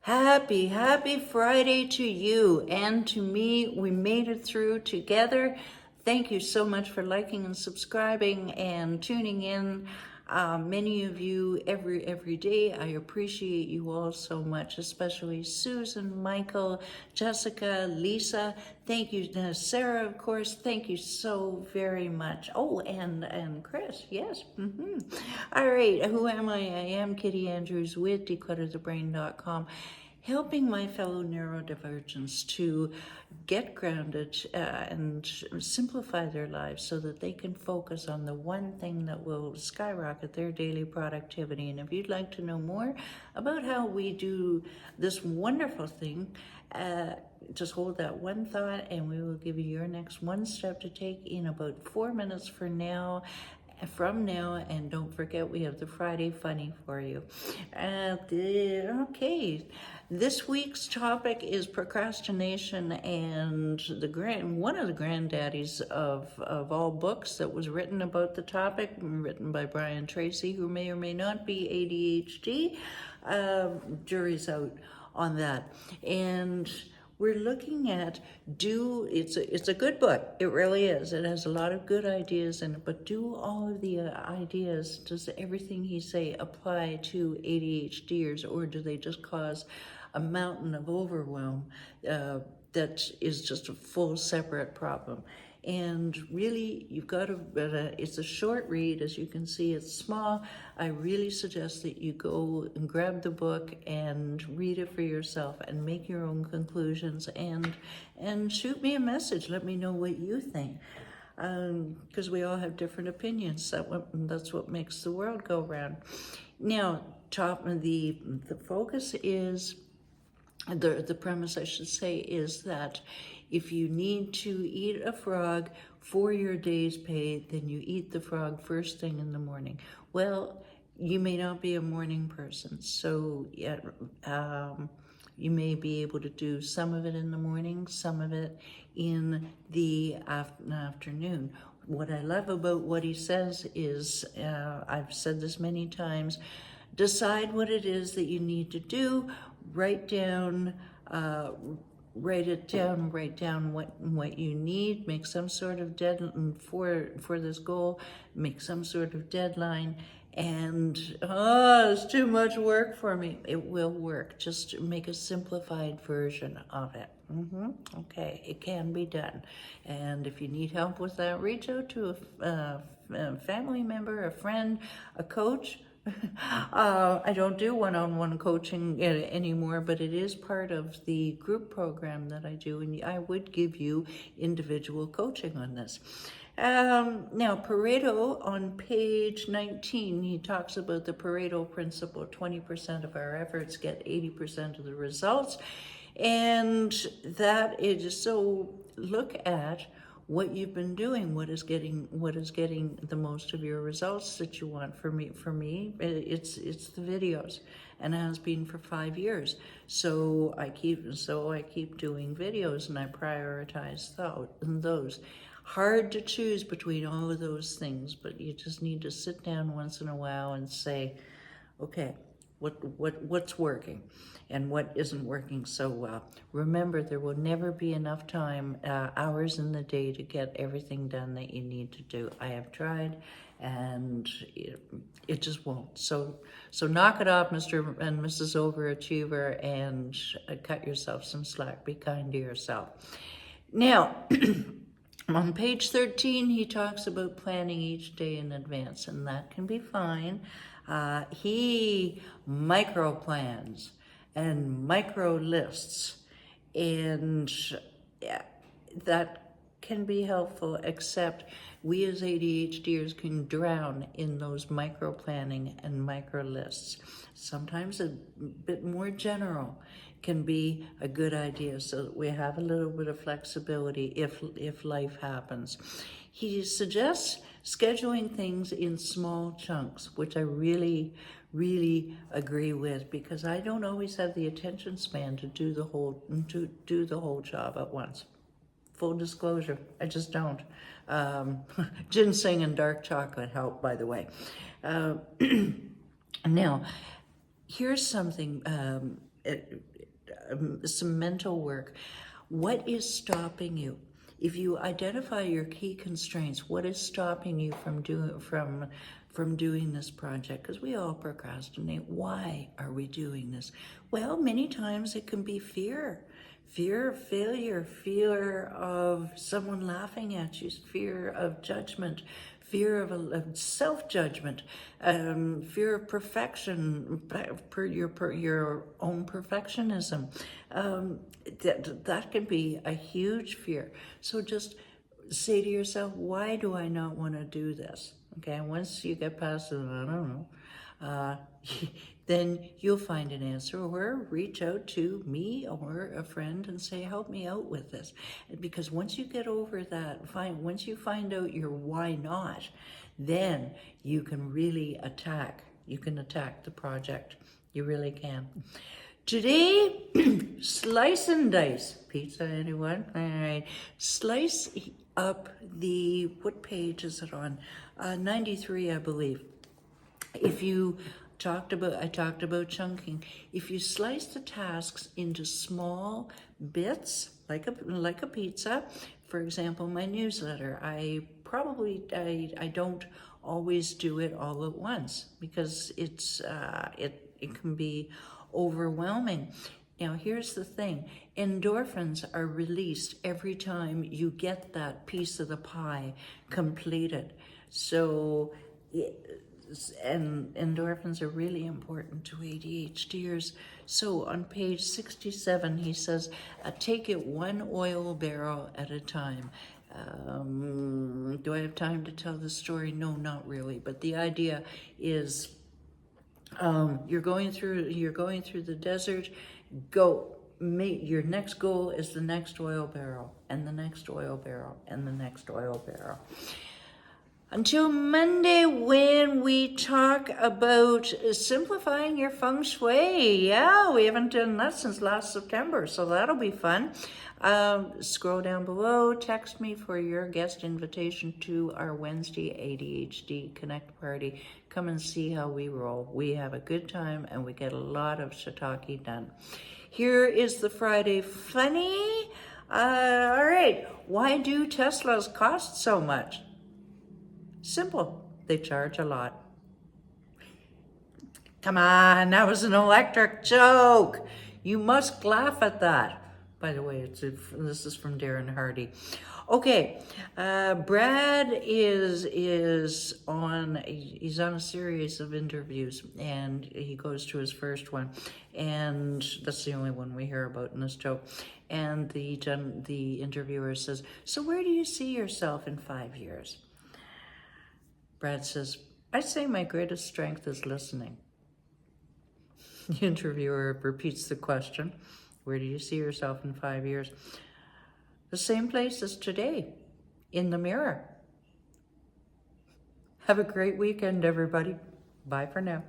Happy Friday to you and to me. We made it through together. Thank you so much for liking and subscribing and tuning in. Many of you every day. I appreciate you all so much, especially Susan, Michael, Jessica, Lisa. Thank you, Sarah, of course. Thank you so very much. Oh, and Chris, yes. All right, who am I? I am Kitti Andrews with declutterthebrain.com, helping my fellow neurodivergents to get grounded and simplify their lives so that they can focus on the one thing that will skyrocket their daily productivity. And if you'd like to know more about how we do this wonderful thing, just hold that one thought and we will give you your next one step to take in about 4 minutes from now. And don't forget, we have the Friday Funny for you. Okay, this week's topic is procrastination, and one of the granddaddies of all books that was written about the topic, written by Brian Tracy, who may or may not be ADHD. Jury's out on that. And we're looking at it's a good book. It really is. It has a lot of good ideas in it, but do all of the ideas, does everything he say apply to ADHDers, or do they just cause a mountain of overwhelm that is just a full separate problem? And really, you've got to, it's a short read. As you can see, it's small. I really suggest that you go and grab the book and read it for yourself and make your own conclusions, and shoot me a message. Let me know what you think. Because we all have different opinions. That's what makes the world go round. Now, the focus is, the premise, I should say, is that if you need to eat a frog for your day's pay, then you eat the frog first thing in the morning. Well, you may not be a morning person, so you may be able to do some of it in the morning, some of it in the afternoon. What I love about what he says is, I've said this many times, decide what it is that you need to do, write it down, write down what you need, make some sort of deadline for this goal, make some sort of deadline, and it's too much work for me. It will work. Just make a simplified version of it. Okay, it can be done. And if you need help with that, reach out to a family member, a friend, a coach. I don't do one-on-one coaching anymore, but it is part of the group program that I do, and I would give you individual coaching on this. Now, Pareto, on page 19, he talks about the Pareto principle. 20% of our efforts get 80% of the results, and that is, so look at what you've been doing, what is getting the most of your results that you want. For me, it's the videos, and it has been for 5 years. So I keep doing videos, and I prioritize those. Hard to choose between all of those things, but you just need to sit down once in a while and say, okay, what's working and what isn't working so well. Remember, there will never be enough time, hours in the day, to get everything done that you need to do. I have tried, and it just won't. So knock it off, Mr. and Mrs. Overachiever, and cut yourself some slack. Be kind to yourself. Now, on page 13, he talks about planning each day in advance, and that can be fine. He micro plans and micro lists, and that can be helpful, except we as ADHDers can drown in those micro planning and micro lists. Sometimes a bit more general can be a good idea, so that we have a little bit of flexibility if life happens. He suggests scheduling things in small chunks, which I really agree with, because I don't always have the attention span to do the whole job at once. Full disclosure, I just don't. Ginseng and dark chocolate help, by the way. Now, here's something some mental work. What is stopping you? If you identify your key constraints, what is stopping you from doing this project? Because we all procrastinate. Why are we doing this? Well, many times it can be fear. Fear of failure, fear of someone laughing at you, fear of judgment, fear of self-judgment, fear of perfection, your own perfectionism. That can be a huge fear. So just say to yourself, why do I not want to do this? Okay, once you get past it, I don't know, then you'll find an answer, or reach out to me or a friend and say, help me out with this. Because once you get over that, once you find out your why not, then you can really attack the project. You really can. Today, slice and dice. Pizza, anyone? All right. Slice up what page is it on? 93, I believe. I talked about chunking. If you slice the tasks into small bits, like a pizza, for example, my newsletter, I don't always do it all at once because it can be overwhelming. Now, here's the thing. Endorphins are released every time you get that piece of the pie completed. So, and endorphins are really important to ADHDers. So on page 67, he says, take it one oil barrel at a time. Do I have time to tell the story? No, not really. But the idea is, you're going through the desert. Your next goal is the next oil barrel, and the next oil barrel, and the next oil barrel. Until Monday, when we talk about simplifying your feng shui. Yeah, we haven't done that since last September, so that'll be fun. Scroll down below, text me for your guest invitation to our Wednesday ADHD-CONNECT party. Come and see how we roll. We have a good time, and we get a lot of shiitake done. Here is the Friday Funny. All right, why do Teslas cost so much? Simple, they charge a lot. Come on, that was an electric joke. You must laugh at that. By the way, this is from Darren Hardy. Okay, Brad he's on a series of interviews, and he goes to his first one, and that's the only one we hear about in this joke. And the interviewer says, so where do you see yourself in 5 years? Brad says, I'd say my greatest strength is listening. The interviewer repeats the question, where do you see yourself in 5 years? The same place as today, in the mirror. Have a great weekend, everybody. Bye for now.